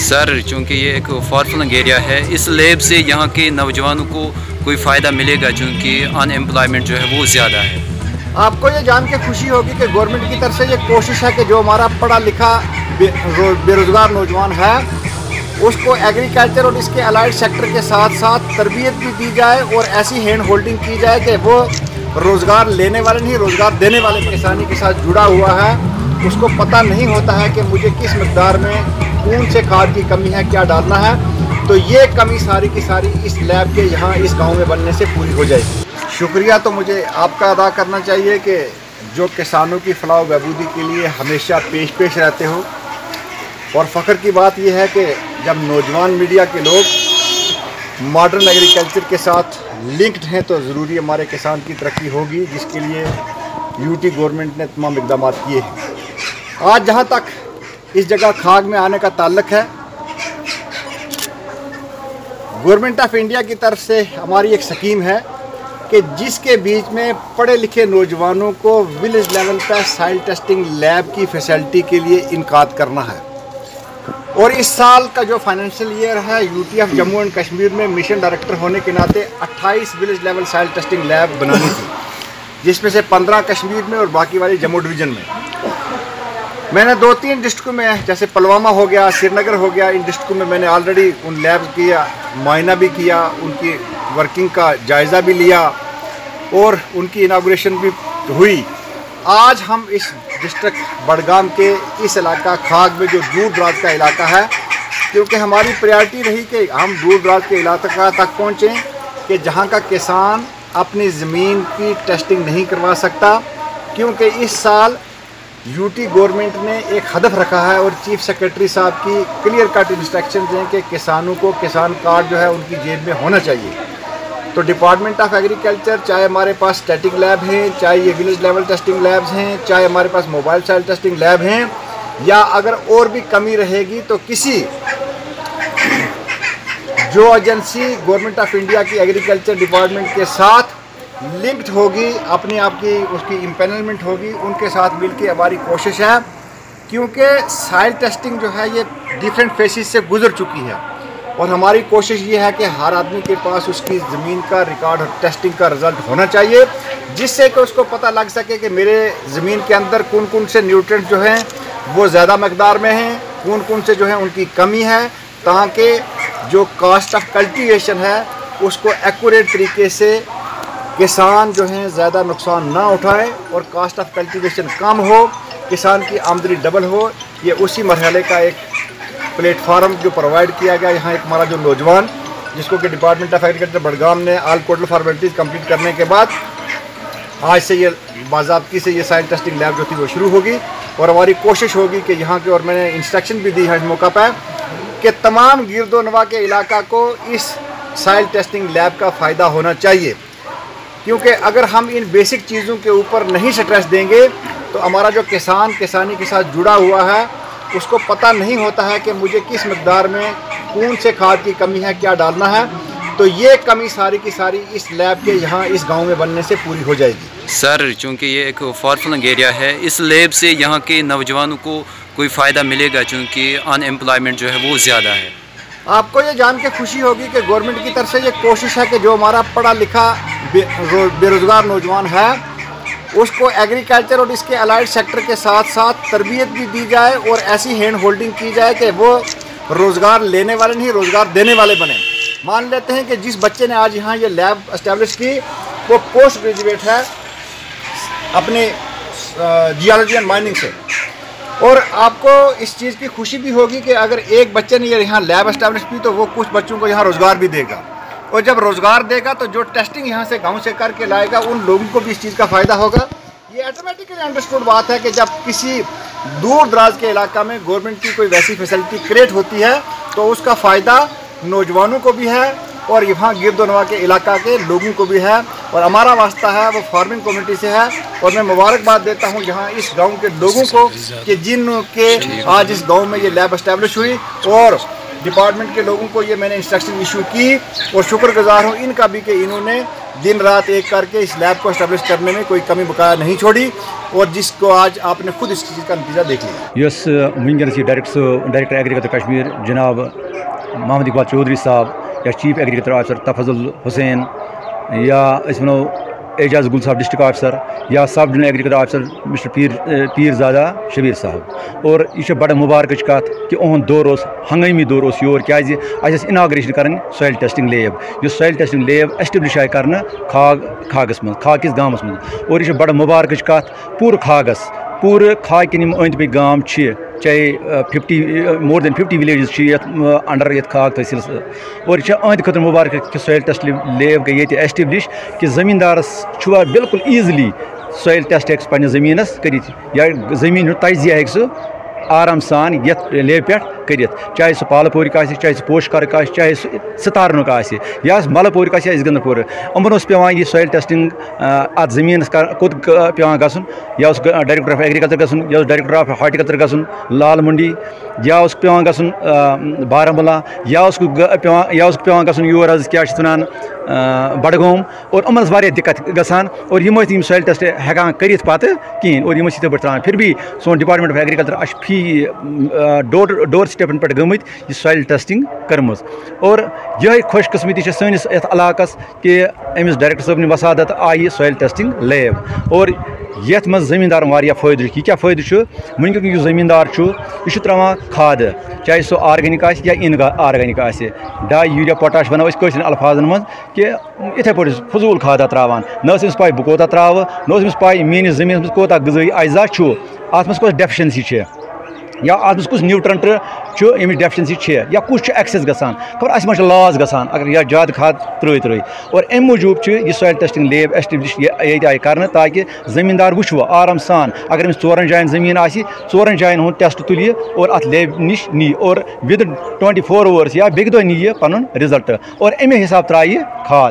Sir, चूँकि ये एक फार फ्लंग एरिया है, इस लैब से यहाँ के नौजवानों को कोई फ़ायदा मिलेगा, चूँकि अनएम्प्लॉयमेंट जो है वो ज़्यादा है। आपको ये जान के खुशी होगी कि गवर्नमेंट की तरफ से ये कोशिश है कि जो हमारा पढ़ा लिखा बेरोज़गार नौजवान है उसको एग्रीकल्चर और इसके अलाइड सेक्टर के साथ साथ तरबियत भी दी जाए और ऐसी हैंड होल्डिंग की जाए कि वो रोज़गार लेने वाले नहीं, रोज़गार देने वाले किसानी के साथ जुड़ा हुआ है। उसको पता नहीं होता है कि मुझे किस मकदार में कौन से खाद की कमी है, क्या डालना है। तो ये कमी सारी की सारी इस लैब के यहाँ इस गांव में बनने से पूरी हो जाएगी। शुक्रिया तो मुझे आपका अदा करना चाहिए कि जो किसानों की फलाह बहबूदी के लिए हमेशा पेश रहते हो। और फ़ख्र की बात यह है कि जब नौजवान मीडिया के लोग मॉडर्न एग्रीकल्चर के साथ लिंक्ड हैं तो ज़रूरी हमारे किसान की तरक्की होगी, जिसके लिए यूटी गवर्नमेंट ने तमाम इक़दाम किए हैं। आज जहाँ तक इस जगह खाग में आने का ताल्लुक़ है, गवर्नमेंट ऑफ इंडिया की तरफ से हमारी एक स्कीम है कि जिसके बीच में पढ़े लिखे नौजवानों को विलेज लेवल पर सॉइल टेस्टिंग लैब की फैसिलिटी के लिए इनकाद करना है। और इस साल का जो फाइनेंशियल ईयर है, यूटीएफ जम्मू एंड कश्मीर में मिशन डायरेक्टर होने के नाते 28 village level soil testing lab बनानी थी, जिसमें से 15 कश्मीर में और बाकी वाली जम्मू डिवीज़न में। मैंने 2-3 डिस्ट्रिक्टों में, जैसे पुलवामा हो गया, श्रीनगर हो गया, इन डिस्ट्रिक्टों में मैंने ऑलरेडी उन लैब किया, मुआयना भी किया, उनकी वर्किंग का जायज़ा भी लिया और उनकी इनाग्रेशन भी हुई। आज हम इस डिस्ट्रिक्ट बडगाम के इस इलाका खाग में जो दूर दराज का इलाका है, क्योंकि हमारी प्रायोरिटी रही कि हम दूर दराज के इलाका तक पहुँचें कि जहाँ का किसान अपनी ज़मीन की टेस्टिंग नहीं करवा सकता, क्योंकि इस साल यूटी गवर्नमेंट ने एक हदफ रखा है और चीफ सेक्रेटरी साहब की क्लियर कट इंस्ट्रक्शन हैं कि किसानों को किसान कार्ड जो है उनकी जेब में होना चाहिए। तो डिपार्टमेंट ऑफ एग्रीकल्चर, चाहे हमारे पास स्टैटिक लैब हैं, चाहे ये विलेज लेवल टेस्टिंग लैब्स हैं, चाहे हमारे पास मोबाइल सॉइल टेस्टिंग लैब हैं, या अगर और भी कमी रहेगी तो किसी जो एजेंसी गवर्नमेंट ऑफ इंडिया की एग्रीकल्चर डिपार्टमेंट के साथ लिंक्ड होगी, अपनी आप की उसकी इम्पेनलमेंट होगी, उनके साथ मिलकर हमारी कोशिश है। क्योंकि सॉइल टेस्टिंग जो है ये डिफरेंट फेसेस से गुजर चुकी है और हमारी कोशिश ये है कि हर आदमी के पास उसकी ज़मीन का रिकॉर्ड और टेस्टिंग का रिज़ल्ट होना चाहिए, जिससे कि उसको पता लग सके कि मेरे ज़मीन के अंदर कौन कौन से न्यूट्रिएंट्स जो हैं वो ज़्यादा मकदार में हैं, कौन कौन से जो हैं उनकी कमी है, ताकि जो कास्ट ऑफ कल्टीवेशन है उसको एक्यूरेट तरीके से किसान जो हैं ज़्यादा नुकसान ना उठाएं और कास्ट ऑफ कल्टीवेशन कम हो, किसान की आमदनी डबल हो। ये उसी मरहले का एक प्लेटफार्म जो प्रोवाइड किया गया यहाँ एक हमारा जो नौजवान, जिसको कि डिपार्टमेंट ऑफ एग्रीकल्चर बडगाम ने ऑल पोर्टल फॉर्मेलिटीज़ कंप्लीट करने के बाद आज से ये बाज़ाब्ती से ये सॉइल टेस्टिंग लैब जो थी वो शुरू होगी। और हमारी कोशिश होगी कि यहाँ के, और मैंने इंस्ट्रक्शन भी दी है इस मौका पर, कि तमाम गिरदोनवा के इलाका को इस सॉइल टेस्टिंग लैब का फ़ायदा होना चाहिए। क्योंकि अगर हम इन बेसिक चीज़ों के ऊपर नहीं स्ट्रेस देंगे तो हमारा जो किसान किसानी के साथ जुड़ा हुआ है उसको पता नहीं होता है कि मुझे किस मकदार में कौन से खाद की कमी है, क्या डालना है। तो ये कमी सारी की सारी इस लैब के यहाँ इस गांव में बनने से पूरी हो जाएगी। सर, चूँकि ये एक फार फ्लंग एरिया है, इस लैब से यहाँ के नौजवानों को कोई फ़ायदा मिलेगा, चूँकि अनएम्प्लॉयमेंट जो है वो ज़्यादा है। आपको ये जान के खुशी होगी कि गवर्नमेंट की तरफ से ये कोशिश है कि जो हमारा पढ़ा लिखा बेरोज़गार नौजवान है उसको एग्रीकल्चर और इसके अलाइड सेक्टर के साथ साथ तरबियत भी दी जाए और ऐसी हैंड होल्डिंग की जाए कि वो रोज़गार लेने वाले नहीं, रोज़गार देने वाले बने। मान लेते हैं कि जिस बच्चे ने आज यहाँ ये लैब एस्टेब्लिश की वो पोस्ट ग्रेजुएट है अपने जियोलॉजी एंड माइनिंग से, और आपको इस चीज़ की खुशी भी होगी कि अगर एक बच्चे ने यहाँ लैब एस्टेब्लिश की तो वो कुछ बच्चों को यहाँ रोज़गार भी देगा, और जब रोज़गार देगा तो जो टेस्टिंग यहाँ से गांव से करके लाएगा उन लोगों को भी इस चीज़ का फ़ायदा होगा। ये ऑटोमेटिकली अंडरस्टूड बात है कि जब किसी दूर दराज के इलाका में गवर्नमेंट की कोई वैसी फैसिलिटी क्रिएट होती है तो उसका फ़ायदा नौजवानों को भी है और यहाँ गिरदोनवा के इलाका के लोगों को भी है। और हमारा वास्ता है वो फार्मिंग कम्युनिटी से है, और मैं मुबारकबाद देता हूँ यहाँ इस गाँव के लोगों को कि जिनके आज इस गाँव में ये लैब एस्टेब्लिश हुई। और डिपार्टमेंट के लोगों को ये मैंने इंस्ट्रक्शन इशू की और शुक्रगुजार हूँ इनका भी कि इन्होंने दिन रात एक करके इस लैब को एस्टेब्लिश करने में कोई कमी बकाया नहीं छोड़ी और जिसको आज आपने खुद इस चीज़ का नतीजा देख लिया। यस वनस डायरेक्टर एग्रीकल्चर कश्मीर जनाब मोहम्मद इकबाल चौधरी साहब या chief agriculture officer Tafazul Hussain या वनो एजाज गुल साहब डिस्ट्रिक्ट ऑफिसर या sub divisional agriculture officer mister Peerzada Shabir साहब और यह बड़ मुबारक कत कि उहद दौर हंगामी दौर योर क्या इनाग्रेशन कर सॉइल टेस्टिंग लैब इस सॉइल टेस्टिंग लैब एस्टेब्लिश आए कर खागस मज खाकिस गामस मज और यह बड़ मुबारक कत पूरे खागस पूरे खाकिन अंद पे गाम चाहे 50 more than 50 विलेजेस अंडर ये खाक तहसील और यह अहद खतर मुबारक कि सॉइल टेस्ट लैब गई ये एस्टेब्लिश कि ज़मींदारस बिल्कुल ईजली सॉइल टेस्ट पे ज़मीनस कर या ज़मीन तजिया हे सह आराम सान ये लैब पे कर चाहे सह पालपोरिक चाहे सह पोशकारक चाहे सह सतारनुक या मलपोरिक या गंदरपोर यमन पेवान यह सॉइल टेस्टिंग अत ज़मीन कोत पेवान गसन या डायरेक्टर ऑफ एग्रीकल्चर गसन या डायरेक्टर ऑफ हॉर्टिकल्चर गसन लाल मंडी या पेवान गसन बारामूला या पेवान गसन योर क्या वन बडगाम और यमन वारिया दिक्कत गसान और यम सॉइल टेस्ट हेकान कर पत कहें और यम त्रान फिर भी सोन डिपार्टमेंट ऑफ एग्रीकल्चर फी डोर स्टेपन पे गमत यह सॉइल टेस्टिंग कर्म और यह खुशकस्मती सैनिस इलाकस कि अमिस डायरेक्टर साहब वसादत आई सॉइल टेस्टिंग लैब और यथ मज ज़मींदार वारिया फ़ायदे यह क्या फ़ायदे वनक यह ज़मींदार यह त्रावान खाद चाहे सो आर्गेनिक या इन आर्गेनिक डाई यूरिया पोटाश वनो कशर अल्फाजन मज कि इथे पे फजूल खादा त्रावान न पाई बह कोता त्राव न पाई मेनिस ज़मीन मज कोता गज़ाई अज्जा अत मज कस डेफिशेंसी या अत मज कुछ न्यूट्रंट अमिस डेफिशेंसी या कुछ एक्सेस गसान खबर अस मा लॉस गसान अगर या ज्यादा खाद त्रो और अम मूजूब यह सॉइल टेस्टिंग लैब एस्टेब्लिश ये आए कर ताकि ज़मींदार वो आराम सान अगर अमिस 4 जायन ज़मीन आसी 4 जायन हूँ टेस्ट तुल और अत लैब निश नी और विद 24 आवर्स या बेग दह नी पन रिजल्ट और अमे हिसाब त्रा खाद।